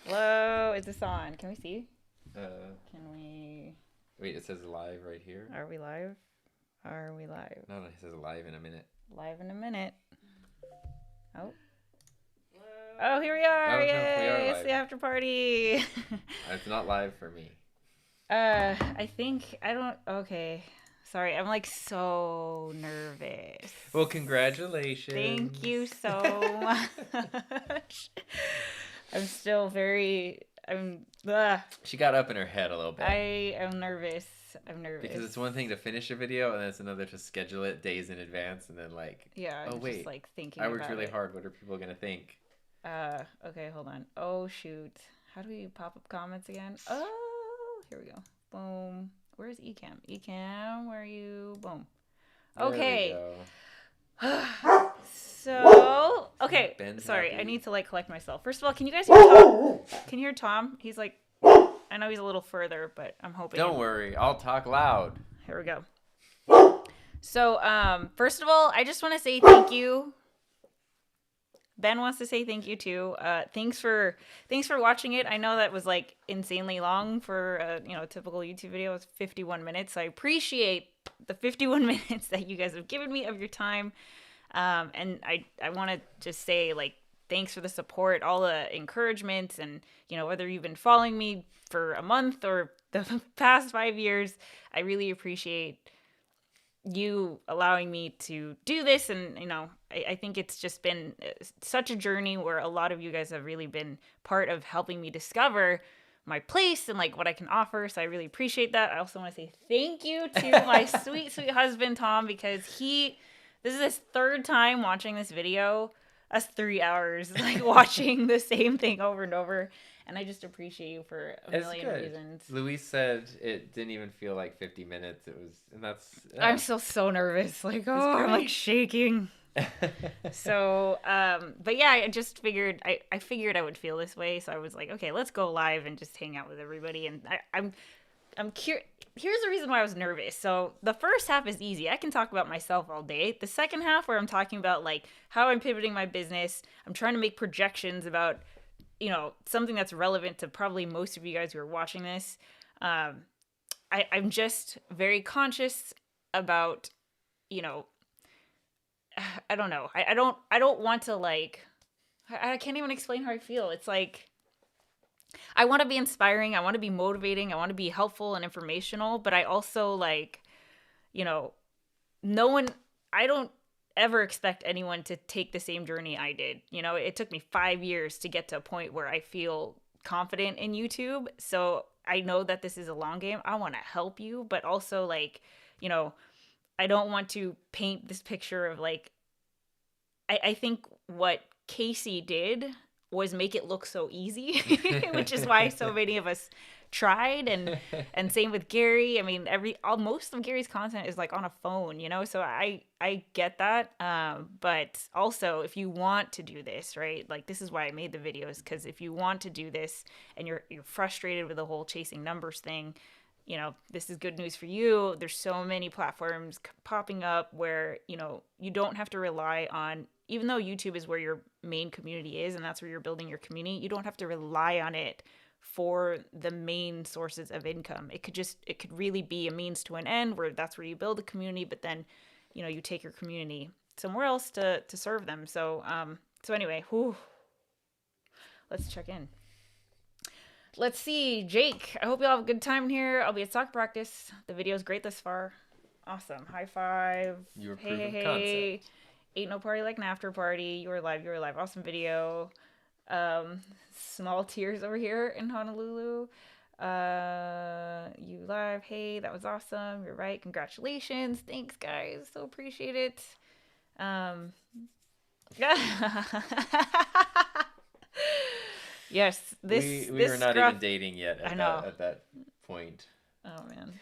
Hello, is this on? Can we see? Uh, Can we? Wait, it says live right here. Are we live? Are we live? No, it says live in a minute. Live in a minute. Oh. Oh, here we are! Oh no, we are Yay! It's live. the after party. It's not live for me. I think I don't. Okay, sorry. I'm like so nervous. Well, congratulations. Thank you so much. I'm still very. She got up in her head a little bit. I am nervous. I'm nervous. Because it's one thing to finish a video, and then it's another to schedule it days in advance, and then like, yeah. oh wait, just like thinking. I worked about really it. hard. What are people gonna think? Okay, hold on. Oh shoot. How do we pop up comments again? Oh, here we go. Boom. Where's Ecamm? Ecamm, where are you? Boom. Okay. There we go. So, okay. Ben's Sorry, happy. I need to like collect myself. First of all, can you guys hear Tom? Can you hear Tom? He's like, I know he's a little further, but I'm hoping. Don't worry, I'll talk loud. Here we go. So, first of all, I just want to say thank you. Ben wants to say thank you too. Thanks for watching it. I know that was like insanely long for a typical YouTube video. It's 51 minutes. So I appreciate the 51 minutes that you guys have given me of your time. And I want to just say like thanks for the support, all the encouragement, and whether you've been following me for a month or the past 5 years, I really appreciate you allowing me to do this. And I think it's just been such a journey where a lot of you guys have really been part of helping me discover my place and like what I can offer. So I really appreciate that. I also want to say thank you to my sweet husband Tom, because this is his third time watching this video. That's 3 hours like watching the same thing over and over. And I just appreciate you for a million reasons. Luis said it didn't even feel like 50 minutes. It was, and that's. I'm still so nervous. Like, I'm like shaking. So, but yeah, I just figured I figured I would feel this way. So I was like, okay, let's go live and just hang out with everybody. And I'm curious. Here's the reason why I was nervous. So the first half is easy. I can talk about myself all day. The second half, where I'm talking about like how I'm pivoting my business, I'm trying to make projections about something that's relevant to probably most of you guys who are watching this. I'm just very conscious about, I don't know. I don't want to like, I can't even explain how I feel. It's like, I want to be inspiring. I want to be motivating. I want to be helpful and informational, but I also like, I don't ever expect anyone to take the same journey I did. It took me 5 years to get to a point where I feel confident in YouTube. So I know that this is a long game. I want to help you, but also like, I don't want to paint this picture of like, I think what Casey did was make it look so easy, which is why so many of us tried. And same with Gary. I mean, most of Gary's content is like on a phone, so I get that. But also if you want to do this, right, like this is why I made the videos, because if you want to do this and you're frustrated with the whole chasing numbers thing, this is good news for you. There's so many platforms popping up where, you don't have to rely on, even though YouTube is where your main community is and that's where you're building your community, you don't have to rely on it for the main sources of income. It could really be a means to an end where that's where you build a community, but then, you take your community somewhere else to serve them. So anyway, let's check in. Let's see, Jake. I hope you all have a good time here. I'll be at soccer practice. The video's great thus far. Awesome. High five. You were Hey. concept. Ain't no party like an after party. You were live. Awesome video. Small tears over here in Honolulu. You live. Hey, that was awesome. You're right. Congratulations. Thanks, guys. So appreciate it. Yes, we were not even dating yet at that point. Oh man.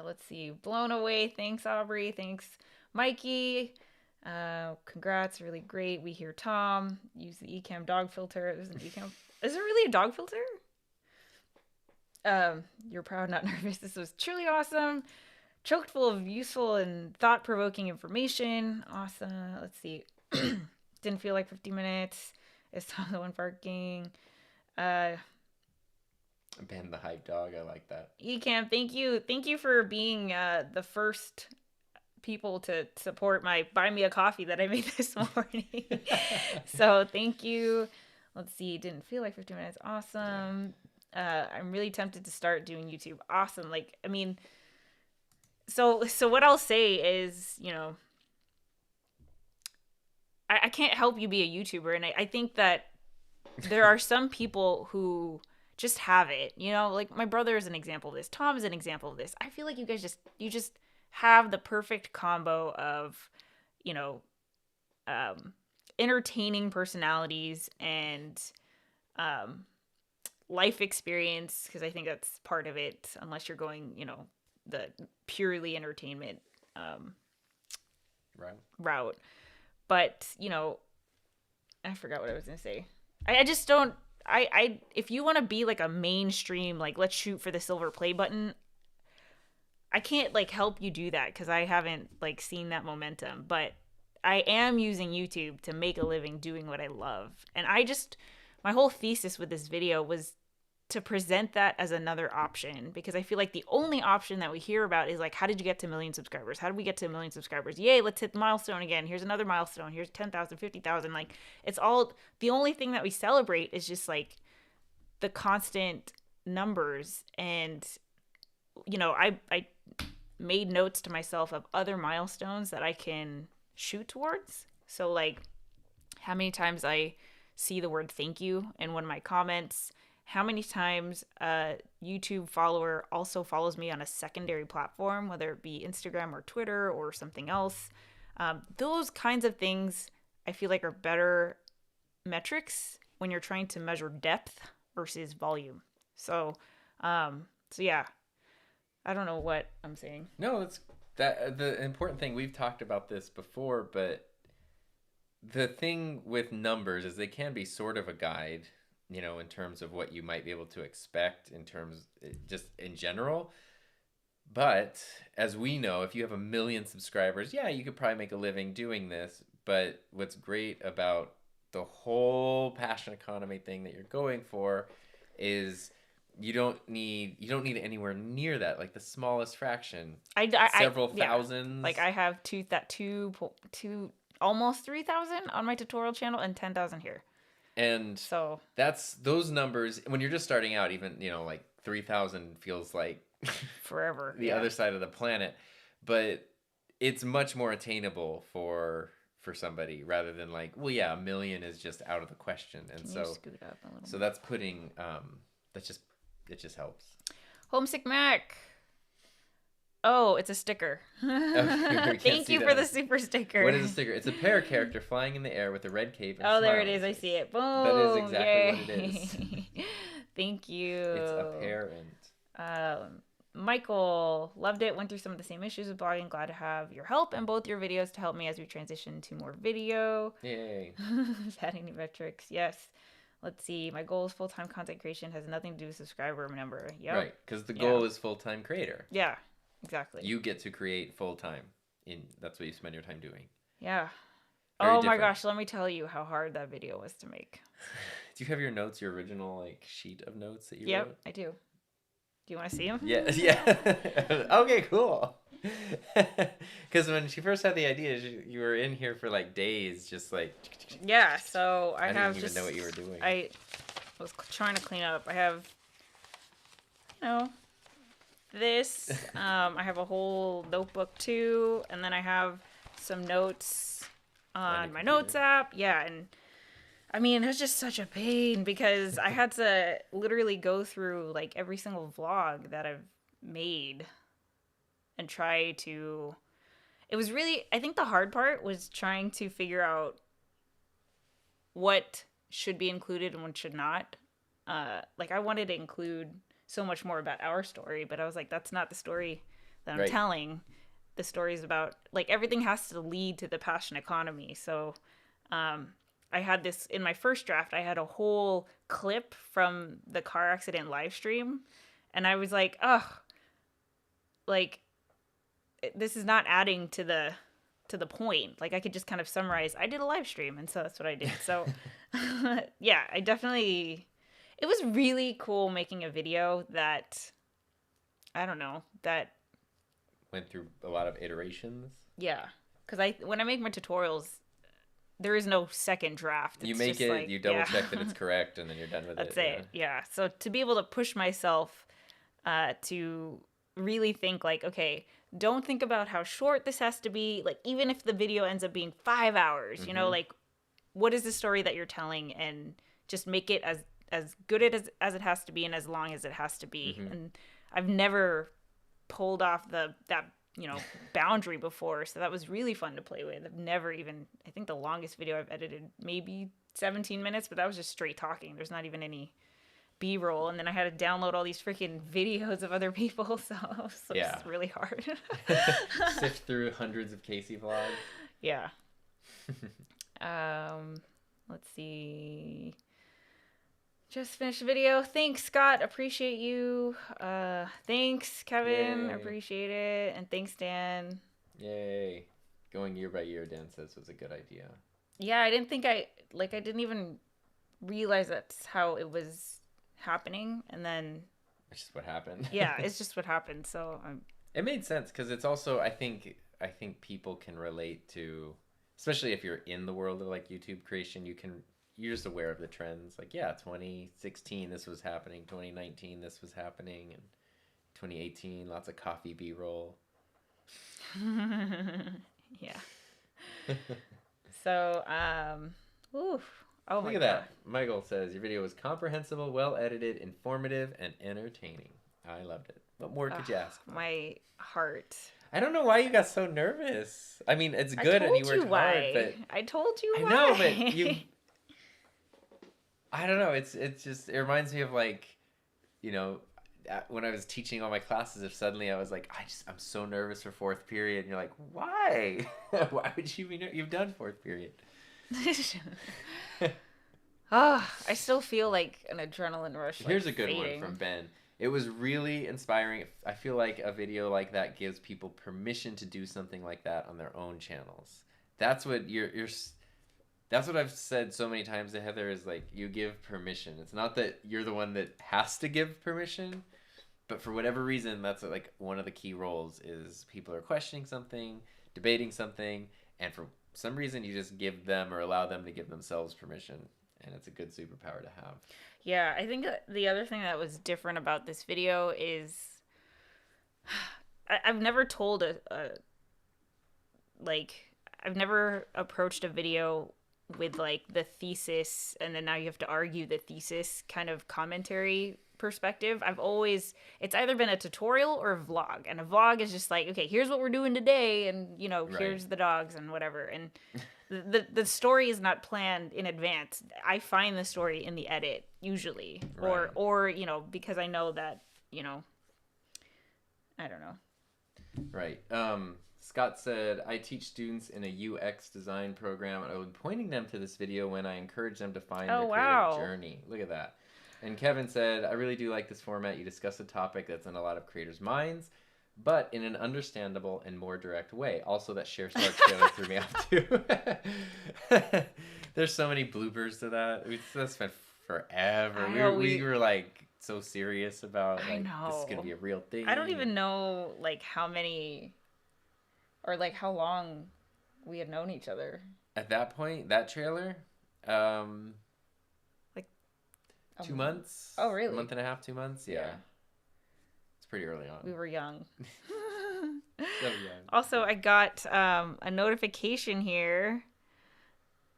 Let's see. Blown away. Thanks, Aubrey. Thanks, Mikey. Congrats. Really great. We hear Tom. Use the Ecamm dog filter. There's an Ecamm. Is there really a dog filter? You're proud, not nervous. This was truly awesome. Choked full of useful and thought-provoking information. Awesome. Let's see. Didn't feel like 50 minutes. It's Tom the one barking. Ben the hype dog. I like that. Ecam, thank you. Thank you for being the first people to support my buy me a coffee that I made this morning. So thank you. Let's see. Didn't feel like 50 minutes. Awesome. I'm really tempted to start doing YouTube. Awesome. Like, I mean, so what I'll say is, you know, I can't help you be a YouTuber. And I think that there are some people who just have it, you know, like my brother is an example of this. Tom is an example of this. I feel like you guys just have the perfect combo of, you know, entertaining personalities and life experience, because I think that's part of it, unless you're going, you know, the purely entertainment route. But, you know, I forgot what I was going to say. I just don't, if you want to be like a mainstream, like, let's shoot for the silver play button, I can't like help you do that because I haven't like seen that momentum. But I am using YouTube to make a living doing what I love. And my whole thesis with this video was to present that as another option, because I feel like the only option that we hear about is like, how did you get to 1 million subscribers? How did we get to 1 million subscribers? Yay, let's hit the milestone again. Here's another milestone. Here's 10,000, 50,000. Like, it's all, the only thing that we celebrate is just like the constant numbers. And, you know, I made notes to myself of other milestones that I can shoot towards. So like how many times I see the word thank you in one of my comments, how many times a YouTube follower also follows me on a secondary platform, whether it be Instagram or Twitter or something else. Those kinds of things I feel like are better metrics when you're trying to measure depth versus volume. So yeah, I don't know what I'm saying. No, that's the important thing. We've talked about this before, but the thing with numbers is they can be sort of a guide, you know, in terms of what you might be able to expect in terms just in general. But as we know, if you have 1 million subscribers, yeah, you could probably make a living doing this. But what's great about the whole passion economy thing that you're going for is you don't need anywhere near that, like the smallest fraction. Several thousands. Like I have two almost 3,000 on my tutorial channel and 10,000 here. And so that's those numbers when you're just starting out. Even, you know, like 3,000 feels like forever. The other side of the planet, but it's much more attainable for somebody rather than like, well, yeah, 1 million is just out of the question. And so scoot up a little so that's putting it just helps. Homesick Mac. Oh, it's a sticker. Thank you for the super sticker. What is a sticker? It's a pear character flying in the air with a red cape and there it is. I see it. Boom. That is exactly what it is. Thank you. It's a parent. Michael, loved it. Went through some of the same issues with blogging. Glad to have your help and both your videos to help me as we transition to more video. Yay. Adding new metrics. Yes. Let's see. My goal is full-time content creation. Has nothing to do with subscriber number. Yep. Right. Because the goal is full-time creator. Yeah. Exactly. You get to create full-time. That's what you spend your time doing. Yeah. Very different. My gosh. Let me tell you how hard that video was to make. Do you have your notes, your original like sheet of notes that you wrote? Yep, I do. Do you want to see them? Yeah. Okay, cool. Because when she first had the idea, you were in here for like days, just like. Yeah. So I didn't even know what you were doing. I was trying to clean up. I have, you know, this. I have a whole notebook too, and then I have some notes on my notes app. Yeah, and. I mean, it was just such a pain because I had to literally go through like every single vlog that I've made and try to. It was really, I think the hard part was trying to figure out what should be included and what should not. Like I wanted to include so much more about our story, but I was like, that's not the story that I'm telling. The story is about, like, everything has to lead to the passion economy. So, I had this in my first draft. I had a whole clip from the car accident live stream, and I was like, "Ugh, like this is not adding to the to the point. Like I could just kind of summarize. I did a live stream, and so that's what I did. So yeah, I definitely. It was really cool making a video that I don't know that went through a lot of iterations. Yeah, because when I make my tutorials, there is no second draft. You make it, like, you double check that it's correct, and then you're done with That's it. Yeah. So to be able to push myself to really think like, okay, don't think about how short this has to be. Like, even if the video ends up being 5 hours, you know, like, what is the story that you're telling, and just make it as good as it has to be, and as long as it has to be. And I've never pulled off that boundary before, so that was really fun to play with. I've never even, I think the longest video I've edited maybe 17 minutes, but that was just straight talking. There's not even any B-roll, and then I had to download all these freaking videos of other people, so it was just really hard. Sift through hundreds of Casey vlogs. Yeah. Let's see. Just finished the video. Thanks, Scott. Appreciate you. Thanks, Kevin. Yay. Appreciate it. And thanks, Dan. Yay. Going year by year, Dan says, was a good idea. Yeah, I didn't think I didn't even realize that's how it was happening. And then... It's just what happened. Yeah, it's just what happened. So it made sense, because it's also, I think people can relate to, especially if you're in the world of like YouTube creation, you're just aware of the trends. Like, yeah, 2016, this was happening. 2019, this was happening. And 2018, lots of coffee B-roll. Yeah. So, oof. Oh my God. Look at that. Michael says, your video was comprehensible, well edited, informative, and entertaining. I loved it. What more could you ask for? My heart. I don't know why you got so nervous. I mean, it's good and you worked hard, but... I told you why. I know, but you... I don't know. It's just, it reminds me of like, you know, when I was teaching all my classes, if suddenly I was like, I'm so nervous for fourth period, and you're like, why? Why would you be nervous? You've done fourth period. I still feel like an adrenaline rush. Here's a good one from Ben. It was really inspiring. I feel like a video like that gives people permission to do something like that on their own channels. That's what that's what I've said so many times to Heather, is like, you give permission. It's not that you're the one that has to give permission, but for whatever reason, that's like one of the key roles, is people are questioning something, debating something, and for some reason you just give them or allow them to give themselves permission. And it's a good superpower to have. Yeah, I think the other thing that was different about this video is I've never told I've never approached a video with like the thesis, and then now you have to argue the thesis kind of commentary perspective. It's either been a tutorial or a vlog, and a vlog is just like, okay, here's what we're doing today, and here's the dogs and whatever, and the story is not planned in advance. I find the story in the edit usually, or because I know that I don't know. Right. Scott said, I teach students in a UX design program, and I was pointing them to this video when I encourage them to find their creative journey. Look at that. And Kevin said, I really do like this format. You discuss a topic that's in a lot of creators' minds, but in an understandable and more direct way. Also, that share start trailer threw me off too. There's so many bloopers to that. That spent forever. We were like so serious about like, this is going to be a real thing. I don't even know like how many... or like how long we had known each other. At that point, that trailer, like 2 months. Oh, really? A month and a half, 2 months. Yeah. It's pretty early on. We were young. So young. Also, I got a notification here.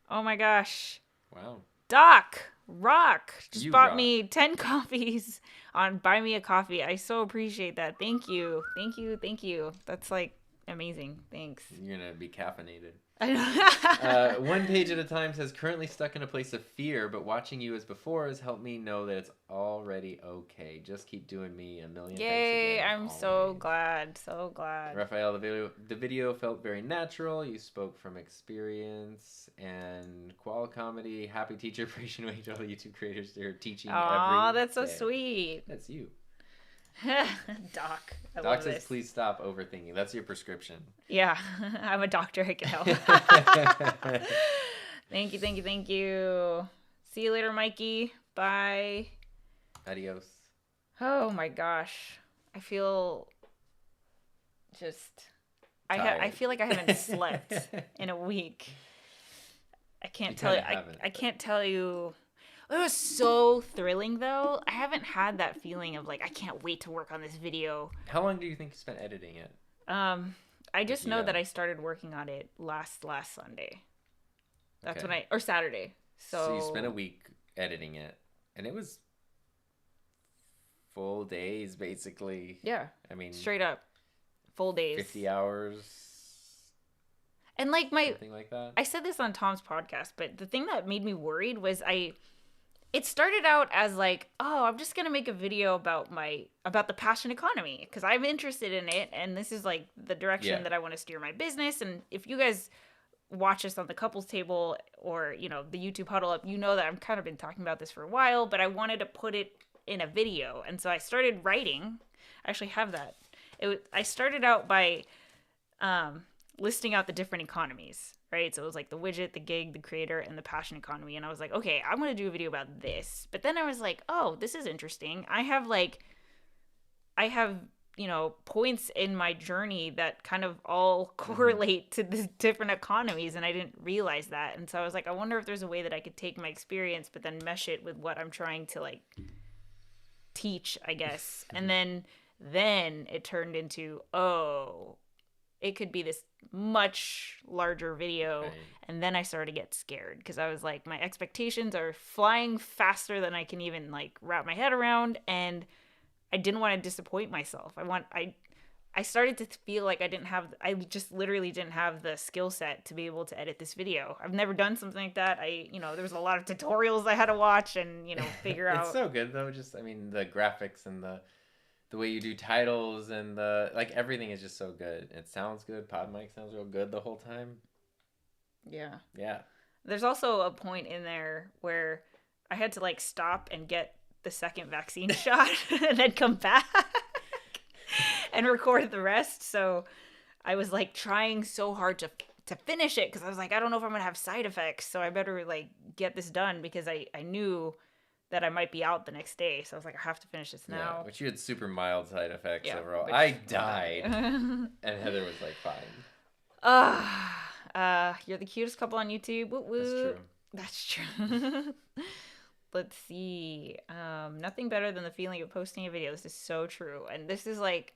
Oh my gosh. Wow. Doc Rock just bought me 10 coffees on Buy Me a Coffee. I so appreciate that. Thank you. Thank you. Thank you. That's like amazing. Thanks. You're going to be caffeinated. I know. One Page at a Time says, currently stuck in a place of fear, but watching you as before has helped me know that it's already okay. Just keep doing me. A million Yay, thanks again. I'm always. So glad. So glad. Raphael, the video felt very natural. You spoke from experience and qual comedy. Happy Teacher Appreciation Week to all YouTube creators that are teaching every that's so day. sweet. That's you. Doc. I Doc love says, this. please stop overthinking. That's your prescription. Yeah, I'm a doctor. I can help. Thank you, thank you, thank you. See you later, Mikey. Bye. Adios. Oh my gosh. I feel just I feel like I haven't slept in a week. I can't tell you. I can't tell you. It was so thrilling though. I haven't had that feeling of like I can't wait to work on this video. How long do you think you spent editing it? I just know that I started working on it last Sunday. That's when or Saturday. So you spent a week editing it, and it was full days basically. Yeah. I mean, straight up full days. 50 hours. And like something like that. I said this on Tom's podcast, but the thing that made me worried was it started out as like, oh, I'm just gonna make a video about the passion economy because I'm interested in it, and this is like the direction that I want to steer my business. And if you guys watch us on the couples table or the YouTube huddle up, you know that I've kind of been talking about this for a while, but I wanted to put it in a video, and so I started writing. I actually have that. I started out by listing out the different economies. Right, so it was like the widget, the gig, the creator, and the passion economy. And I was like, okay, I'm going to do a video about this. But then I was like, oh, this is interesting. I have points in my journey that kind of all correlate to the different economies, and I didn't realize that. And so I was like, I wonder if there's a way that I could take my experience, but then mesh it with what I'm trying to like teach, I guess. And then it turned into, oh, it could be this much larger video. Right. And then I started to get scared because I was like, my expectations are flying faster than I can even like wrap my head around, and I didn't want to disappoint myself. I started to feel like I just literally didn't have the skill set to be able to edit this video. I've never done something like that. There was a lot of tutorials I had to watch and figure out. It's so good though. Just the graphics and the way you do titles and everything is just so good. It sounds good. Pod mic sounds real good the whole time. Yeah. Yeah. There's also a point in there where I had to like stop and get the second vaccine shot and then come back and record the rest. So I was like trying so hard to finish it because I was like, I don't know if I'm going to have side effects. So I better like get this done because I knew that I might be out the next day. So I was like, I have to finish this now. Yeah, but you had super mild side effects overall. I died. And Heather was like, fine. You're the cutest couple on YouTube. Woo woo. That's true. Let's see. Nothing better than the feeling of posting a video. This is so true. And this is like...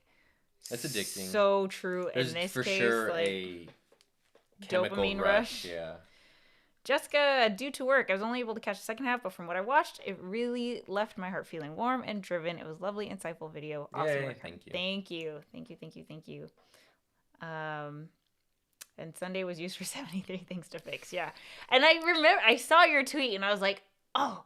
That's addicting. So true. There's in this for case, sure like, a dopamine rush. Yeah. Jessica, due to work, I was only able to catch the second half, but from what I watched, it really left my heart feeling warm and driven. It was lovely, insightful video. Awesome work. Thank you. Thank you. And Sunday was used for 73 things to fix. Yeah. And I remember, I saw your tweet and I was like, oh,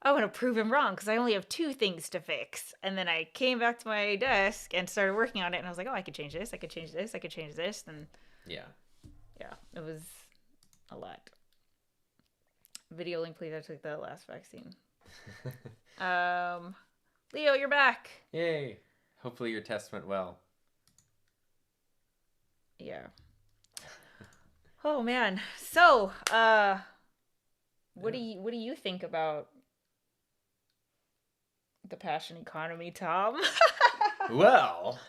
I want to prove him wrong because I only have 2 things to fix. And then I came back to my desk and started working on it. And I was like, oh, I could change this. I could change this. I could change this. And yeah, it was a lot. Video link, please. I took the last vaccine. Leo, you're back. Yay. Hopefully your test went well. Yeah. Oh man. So, what do you think about the passion economy, Tom? Well,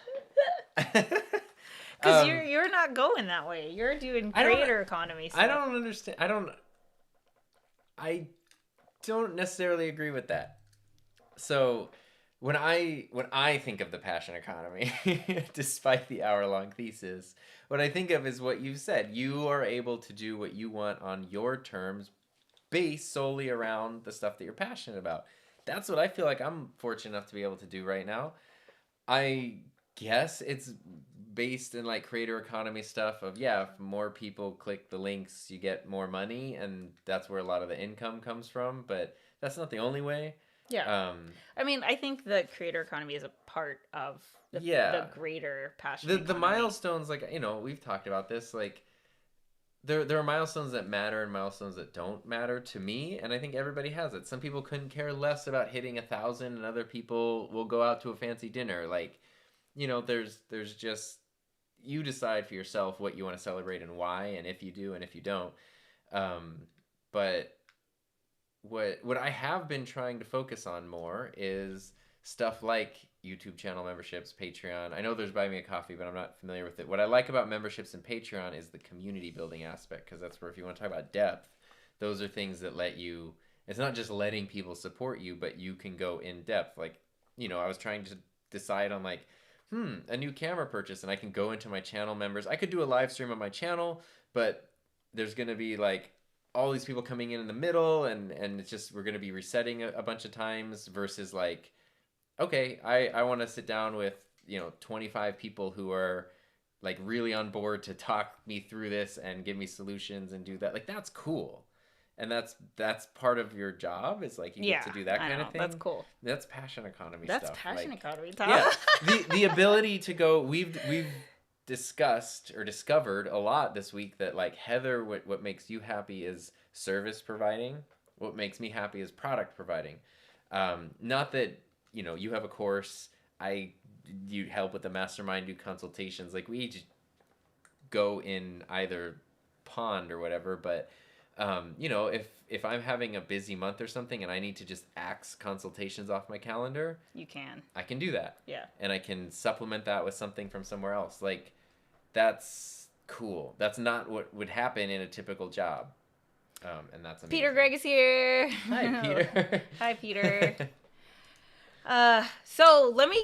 because you're not going that way. You're doing creator economy stuff. I don't understand. I don't necessarily agree with that. So when I think of the passion economy, despite the hour-long thesis, what I think of is what you've said. You are able to do what you want on your terms based solely around the stuff that you're passionate about. That's what I feel like I'm fortunate enough to be able to do right now. I guess it's based in like creator economy stuff of, if more people click the links, you get more money, and that's where a lot of the income comes from, but that's not the only way. Yeah. I mean, I think the creator economy is a part of the greater passion economy. The milestones, like, we've talked about this, like there are milestones that matter and milestones that don't matter to me, and I think everybody has it. Some people couldn't care less about hitting 1,000, and other people will go out to a fancy dinner. Like, there's just, you decide for yourself what you want to celebrate and why, and if you do and if you don't. But what I have been trying to focus on more is stuff like YouTube channel memberships, Patreon. I know there's Buy Me a Coffee, but I'm not familiar with it. What I like about memberships and Patreon is the community building aspect, because that's where, if you want to talk about depth, those are things that let you, it's not just letting people support you, but you can go in depth. Like, I was trying to decide on like, a new camera purchase, and I can go into my channel members. I could do a live stream on my channel, but there's going to be like all these people coming in the middle, and it's just, we're going to be resetting a bunch of times, versus like, okay, I want to sit down with 25 people who are like really on board to talk me through this and give me solutions and do that. Like, that's cool. And that's part of your job, is like, you get to do that kind of thing. That's cool. That's passion economy stuff. That's passion like, economy, Tom. Yeah. The ability to go, we've discussed or discovered a lot this week that like, Heather, what makes you happy is service providing. What makes me happy is product providing. Not that, you have a course, you help with the mastermind, do consultations. Like, we each go in either pond or whatever, but if I'm having a busy month or something and I need to just axe consultations off my calendar, I can do that. Yeah. And I can supplement that with something from somewhere else. Like, that's cool. That's not what would happen in a typical job. And that's amazing. Peter Gregg is here. Hi, Peter. Hi, Peter. So let me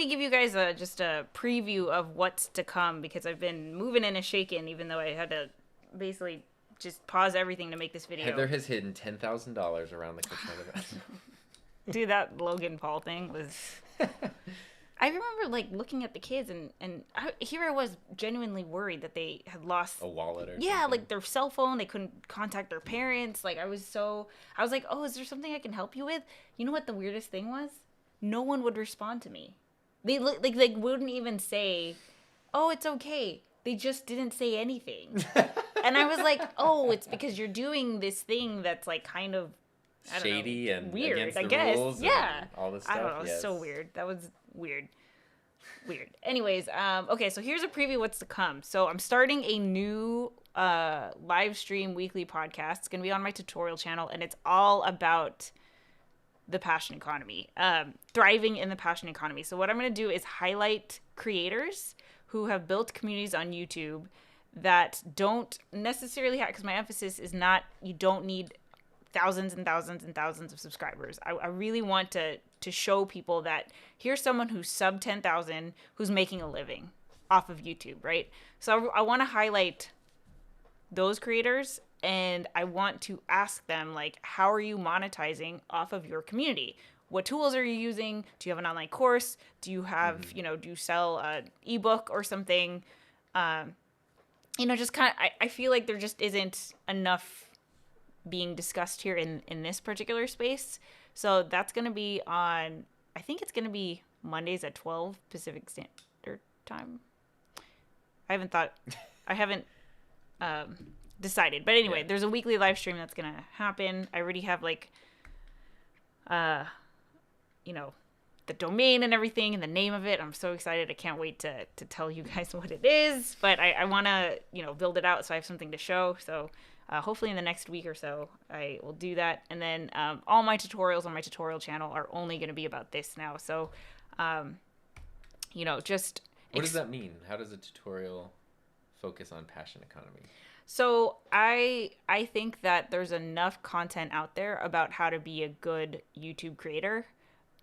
give you guys just a preview of what's to come, because I've been moving in and shaking, even though I had to basically just pause everything to make this video. Heather has hidden $10,000 around the kitchen of the bathroom. Dude, that Logan Paul thing was... I remember like looking at the kids and here I was genuinely worried that they had lost a wallet or something. Like their cell phone. They couldn't contact their parents. Like I was like, oh, is there something I can help you with? You know what the weirdest thing was? No one would respond to me. They wouldn't even say, oh, it's okay. They just didn't say anything. And I was like, oh, it's because you're doing this thing that's like kind of shady and weird, against I the guess. rules. Yeah. And all this stuff. I don't know. Yes. So weird. That was weird. Anyways, okay, so here's a preview of what's to come. So I'm starting a new live stream weekly podcast. It's going to be on my tutorial channel, and it's all about the passion economy, thriving in the passion economy. So what I'm going to do is highlight creators who have built communities on YouTube that don't necessarily have, because my emphasis is not, you don't need thousands and thousands and thousands of subscribers. I really want to show people that here's someone who's sub 10,000 who's making a living off of YouTube, right? So I want to highlight those creators, and I want to ask them, like, how are you monetizing off of your community? What tools are you using? Do you have an online course? Do you have, do you sell an ebook or something? Just kind of, I feel like there just isn't enough being discussed here in this particular space. So that's going to be on, I think it's going to be Mondays at 12 Pacific Standard Time. I haven't decided. But anyway, there's a weekly live stream that's going to happen. I already have the domain and everything and the name of it. I'm so excited. I can't wait to tell you guys what it is. But I want to, build it out so I have something to show. So hopefully in the next week or so, I will do that. And then all my tutorials on my tutorial channel are only going to be about this now. So, just... What does that mean? How does a tutorial focus on passion economy? So I think that there's enough content out there about how to be a good YouTube creator.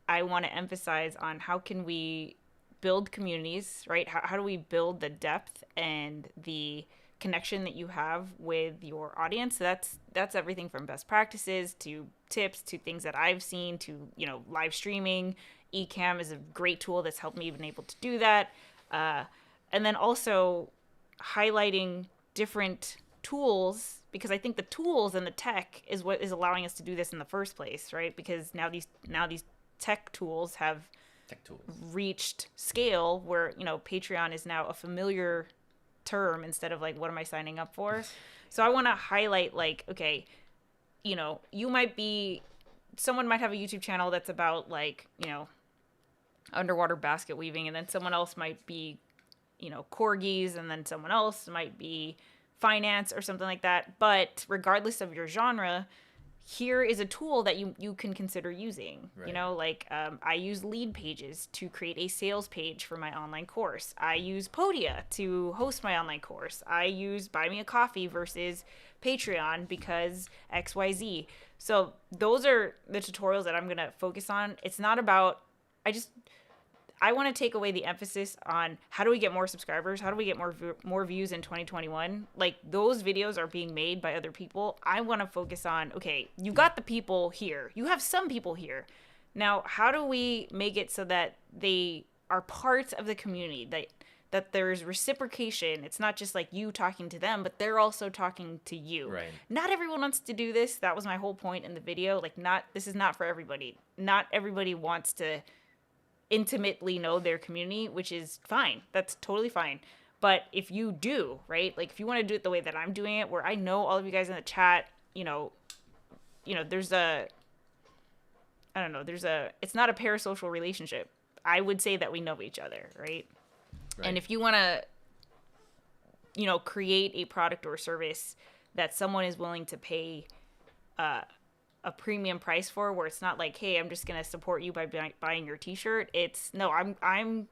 I want to emphasize on how can we build communities, right? How do we build the depth and the connection that you have with your audience? So that's everything from best practices to tips to things that I've seen to, live streaming. Ecamm is a great tool that's helped me even able to do that. And then also highlighting different tools, because I think the tools and the tech is what is allowing us to do this in the first place, right? Because now these tech tools have reached scale where, Patreon is now a familiar term instead of like, what am I signing up for? So I want to highlight like, okay, you know, someone might have a YouTube channel that's about like, you know, underwater basket weaving, and then someone else might be, you know, corgis, and then someone else might be finance or something like that. But regardless of your genre, here is a tool that you can consider using. Right. You know, like I use Lead Pages to create a sales page for my online course. I use Podia to host my online course. I use Buy Me a Coffee versus Patreon because XYZ. So those are the tutorials that I'm going to focus on. It's not about, I want to take away the emphasis on how do we get more subscribers? How do we get more views in 2021? Like, those videos are being made by other people. I want to focus on, okay, you got the people here. You have some people here. Now, how do we make it so that they are part of the community, that there's reciprocation? It's not just like you talking to them, but they're also talking to you. Right. Not everyone wants to do this. That was my whole point in the video. Like, this is not for everybody. Not everybody wants to intimately know their community, which is fine. That's totally fine. But if you do, right? Like, if you want to do it the way that I'm doing it, where I know all of you guys in the chat, you know, there's it's not a parasocial relationship. I would say that we know each other, right? And if you want to, you know, create a product or service that someone is willing to pay a premium price for, where it's not like, hey, I'm just going to support you by buying your t-shirt. It's no, I'm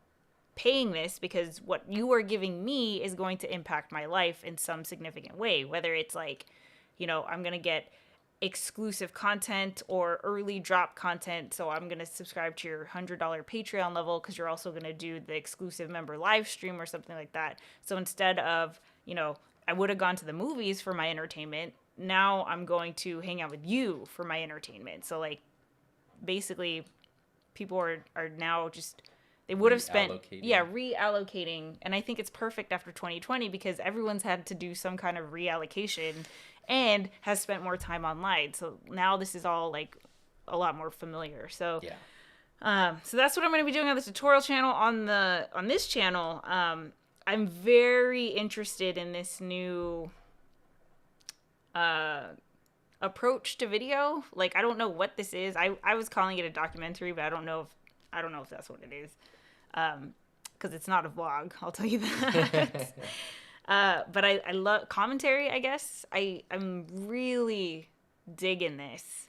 paying this because what you are giving me is going to impact my life in some significant way, whether it's like, you know, I'm going to get exclusive content or early drop content. So I'm going to subscribe to your $100 Patreon level because you're also going to do the exclusive member live stream or something like that. So instead of, you know, I would have gone to the movies for my entertainment, now I'm going to hang out with you for my entertainment. So like, basically people are now just, they would have spent reallocating. And I think it's perfect after 2020 because everyone's had to do some kind of reallocation and has spent more time online. So now this is all like a lot more familiar. So so that's what I'm going to be doing on the tutorial channel. On this channel, I'm very interested in this new approach to video. Like, I don't know what this is. I was calling it a documentary, but I don't know if that's what it is. Because it's not a vlog, I'll tell you that. But I love commentary, I guess. I'm really digging this.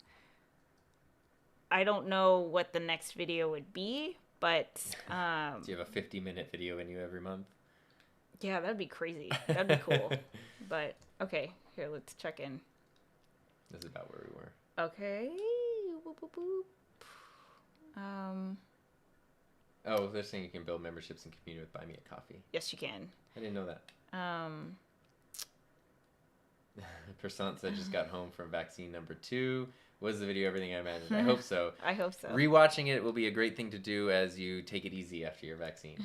I don't know what the next video would be, but do you have a 50-minute video in you every month? Yeah, that'd be crazy. That'd be cool. But okay, here, let's check in. This is about where we were. Okay. Boop, boop, boop. Oh, they're saying you can build memberships and community with Buy Me a Coffee. Yes, you can. I didn't know that. Persant said just got home from vaccine number 2. Was the video everything I imagined? I hope so. I hope so. Rewatching it will be a great thing to do as you take it easy after your vaccine.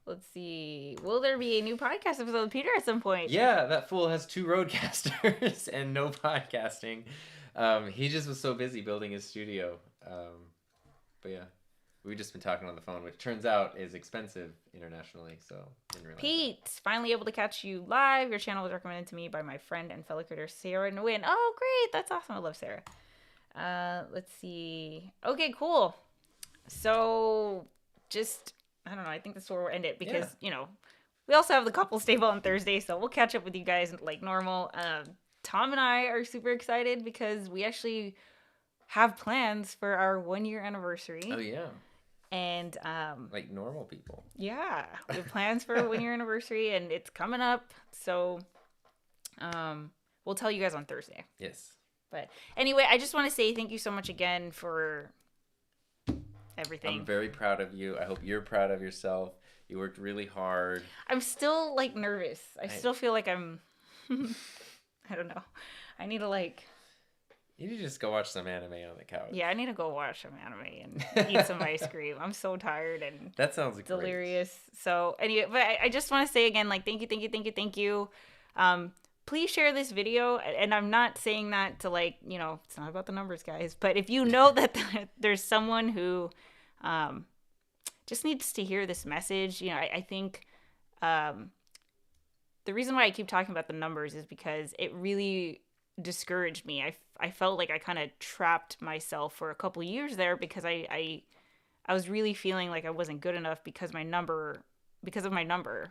Let's see. Will there be a new podcast episode with Peter at some point? Yeah, that fool has 2 roadcasters and no podcasting. He just was so busy building his studio. But yeah, we've just been talking on the phone, which turns out is expensive internationally. So didn't realize Pete, finally able to catch you live. Your channel was recommended to me by my friend and fellow creator Sarah Nguyen. Oh, great! That's awesome. I love Sarah. Let's see. Okay, cool. So just, I don't know. I think that's where we'll end it because you know, we also have the couple stable on Thursday, so we'll catch up with you guys like normal. Tom and I are super excited because we actually have plans for our 1-year anniversary. Oh yeah. And like normal people. Yeah, we have plans for a 1-year anniversary, and it's coming up. So, we'll tell you guys on Thursday. Yes. But anyway, I just want to say thank you so much again for everything. I'm very proud of you. I hope you're proud of yourself. You worked really hard. I'm still like nervous. I still feel like I'm. I don't know. I need to like. You need to just go watch some anime on the couch. Yeah, I need to go watch some anime and eat some ice cream. I'm so tired and that sounds delirious. Great. So anyway, but I just want to say again, like, thank you. Please share this video. And I'm not saying that to like, you know, it's not about the numbers, guys. But if you know that there's someone who just needs to hear this message, you know, I think the reason why I keep talking about the numbers is because it really discouraged me. I felt like I kind of trapped myself for a couple years there because I was really feeling like I wasn't good enough because of my number,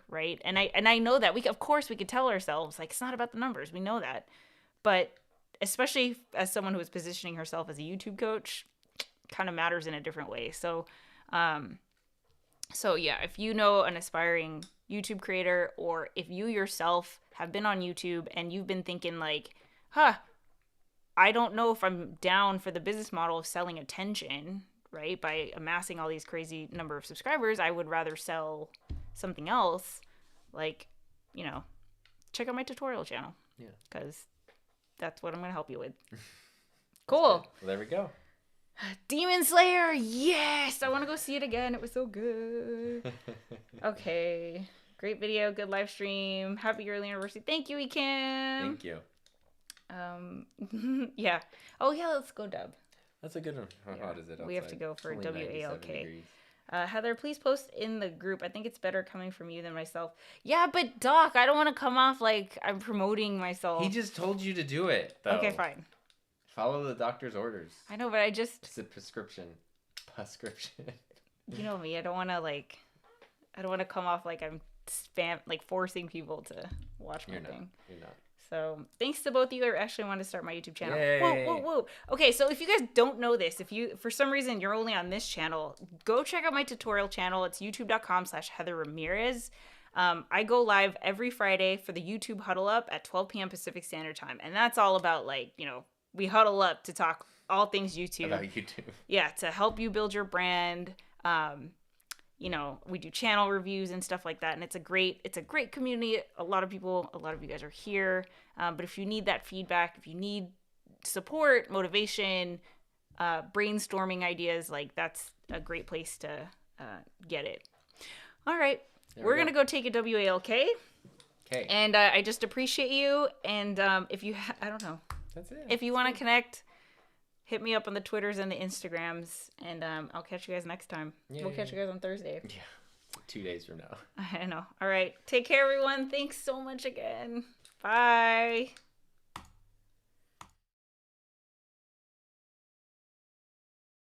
right? And I know that of course we could tell ourselves like it's not about the numbers. We know that. But especially as someone who is positioning herself as a YouTube coach, kind of matters in a different way. So yeah, if you know an aspiring YouTube creator, or if you yourself have been on YouTube and you've been thinking like, I don't know if I'm down for the business model of selling attention, right? By amassing all these crazy number of subscribers, I would rather sell something else. Like, check out my tutorial channel. Yeah. Because that's what I'm going to help you with. Cool. Well, there we go. Demon Slayer, yes! I want to go see it again. It was so good. Okay. Great video, good live stream. Happy early anniversary. Thank you, Ekim. Thank you. Yeah. Oh, yeah, let's go dub. That's a good one. How hot is it outside? We have to go for It's only WALK. Heather, please post in the group. I think it's better coming from you than myself. Yeah, but Doc, I don't want to come off like I'm promoting myself. He just told you to do it, though. Okay, fine. Follow the doctor's orders. I know, but It's a prescription. You know me. I don't want to come off like I'm forcing people to watch my thing. You're not. So thanks to both of you. I actually want to start my YouTube channel. Yay. Whoa. Okay, so if you guys don't know this, if you, for some reason, you're only on this channel, go check out my tutorial channel. It's youtube.com/Heather Ramirez. I go live every Friday for the YouTube Huddle Up at 12 p.m. Pacific Standard Time. And that's all about, we huddle up to talk all things YouTube. About YouTube. Yeah, to help you build your brand. We do channel reviews and stuff like that, and it's a great community. A lot of you guys are here. But if you need that feedback, if you need support, motivation, brainstorming ideas, that's a great place to get it. All right, we're gonna go take a WALK. Okay. And I just appreciate you. And if you, I don't know. That's it. If you want to connect, hit me up on the Twitters and the Instagrams, and I'll catch you guys next time. We'll catch you guys on Thursday. Yeah, 2 days from now. I know. All right. Take care, everyone. Thanks so much again. Bye.